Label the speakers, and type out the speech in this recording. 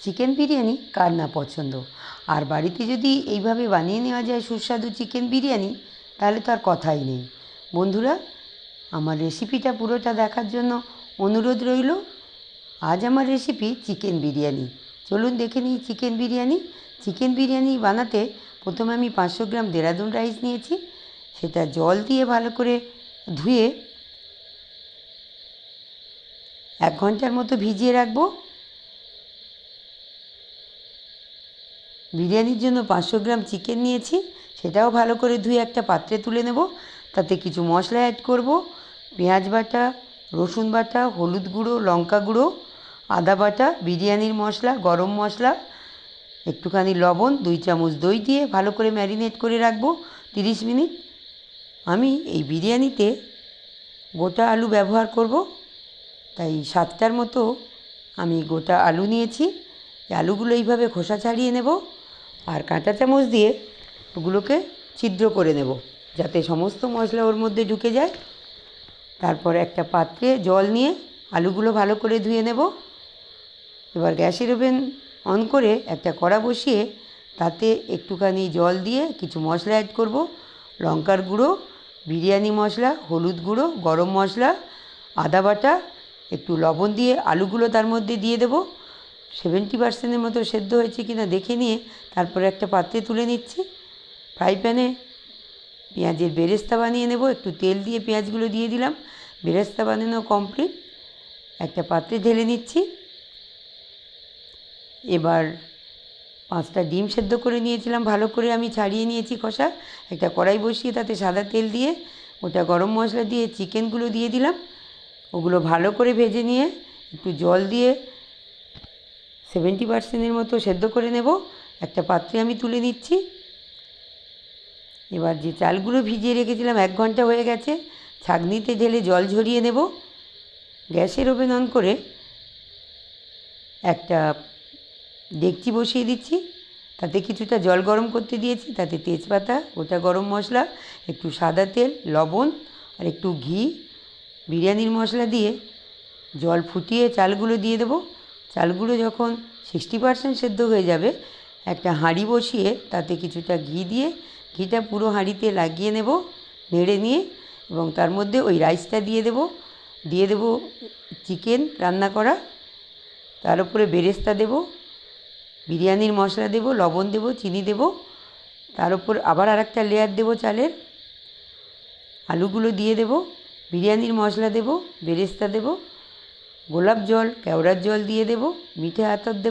Speaker 1: Chicken biryani কার না পছন্দ। আর বাড়িতে যদি এইভাবে বানিয়ে নেওয়া যায় সুস্বাদু চিকেন বিরিয়ানি, তাহলে তো আর কথাই নেই। বন্ধুরা, আমার রেসিপিটা পুরোটা দেখার জন্য অনুরোধ রইল। আজ আমার রেসিপি চিকেন বিরিয়ানি। চলুন দেখে নিই চিকেন বিরিয়ানি। চিকেন বিরিয়ানি বানাতে প্রথমে আমি 500 গ্রাম দেরাদুন রাইস নিয়েছি। সেটা জল দিয়ে ভালো করে ধুয়ে 1 ঘন্টার মতো ভিজিয়ে রাখবো। বিরিয়ানির জন্য 500 গ্রাম চিকেন নিয়েছি, সেটাও ভালো করে ধুয়ে একটা পাত্রে তুলে নেব। তাতে কিছু মশলা অ্যাড করব: পেঁয়াজ বাটা, রসুন বাটা, হলুদ গুঁড়ো, লঙ্কা গুঁড়ো, আদা বাটা, বিরিয়ানির মশলা, গরম মশলা, একটুখানি লবণ, 2 চামচ দই দিয়ে ভালো করে ম্যারিনেট করে রাখবো 30 মিনিট। আমি এই বিরিয়ানিতে গোটা আলু ব্যবহার করব, তাই 7টার মতো আমি গোটা আলু নিয়েছি। আলুগুলো এইভাবে খোসা ছাড়িয়ে নেব আর কাঁটা চামচ দিয়ে ওগুলোকে ছিদ্র করে নেব, যাতে সমস্ত মশলা ওর মধ্যে ঢুকে যায়। তারপর একটা পাত্রে জল নিয়ে আলুগুলো ভালো করে ধুয়ে নেব। এবার গ্যাসের ওভেন অন করে একটা কড়া বসিয়ে তাতে একটুখানি জল দিয়ে কিছু মশলা অ্যাড করব: লঙ্কার গুঁড়ো, বিরিয়ানি মশলা, হলুদ গুঁড়ো, গরম মশলা, আদা বাটা, একটু লবণ দিয়ে আলুগুলো তার মধ্যে দিয়ে দেব। 70% মতো সেদ্ধ হয়েছে কিনা দেখে নিয়ে তারপরে একটা পাত্রে তুলে নিচ্ছি। ফ্রাই প্যানে পেঁয়াজের বেরেস্তা বানিয়ে নেব। একটু তেল দিয়ে পেঁয়াজগুলো দিয়ে দিলাম। বেরেস্তা বানানো কমপ্লিট, একটা পাত্রে ঢেলে নিচ্ছি। এবার 5টা ডিম সেদ্ধ করে নিয়েছিলাম, ভালো করে আমি ছাড়িয়ে নিয়েছি খোসা। একটা কড়াই বসিয়ে তাতে সাদা তেল দিয়ে ওটা গরম মশলা দিয়ে চিকেনগুলো দিয়ে দিলাম। ওগুলো ভালো করে ভেজে নিয়ে একটু জল দিয়ে 70% মতো সেদ্ধ করে নেব। একটা পাত্রে আমি তুলে নিচ্ছি। এবার যে চালগুলো ভিজিয়ে রেখেছিলাম, 1 ঘন্টা হয়ে গেছে, ছাঁকনিতে ঢেলে জল ঝরিয়ে নেব। গ্যাসের ওভেন অন করে একটা ডেকচি বসিয়ে দিচ্ছি। তাতে কিছুটা জল গরম করতে দিয়েছি। তাতে তেজপাতা, গোটা গরম মশলা, একটু সাদা তেল, লবণ আর একটু ঘি, বিরিয়ানির মশলা দিয়ে জল ফুটিয়ে চালগুলো দিয়ে দেবো। চালগুলো যখন 60% সেদ্ধ হয়ে যাবে, একটা হাঁড়ি বসিয়ে তাতে কিছুটা ঘি দিয়ে ঘিটা পুরো হাঁড়িতে লাগিয়ে নেব, নেড়ে নিয়ে, এবং তার মধ্যে ওই রাইসটা দিয়ে দেব চিকেন রান্না করা। তার উপরে বেরেস্তা দেব, বিরিয়ানির মশলা দেব, লবণ দেব, চিনি দেব। তার উপর আবার আরেকটা লেয়ার দেব চালের। আলুগুলো দিয়ে দেব, বিরিয়ানির মশলা দেব, বেরেস্তা দেব, গোলাপ জল, কেওড়ার জল দিয়ে দেব, মিঠে আতর দেব।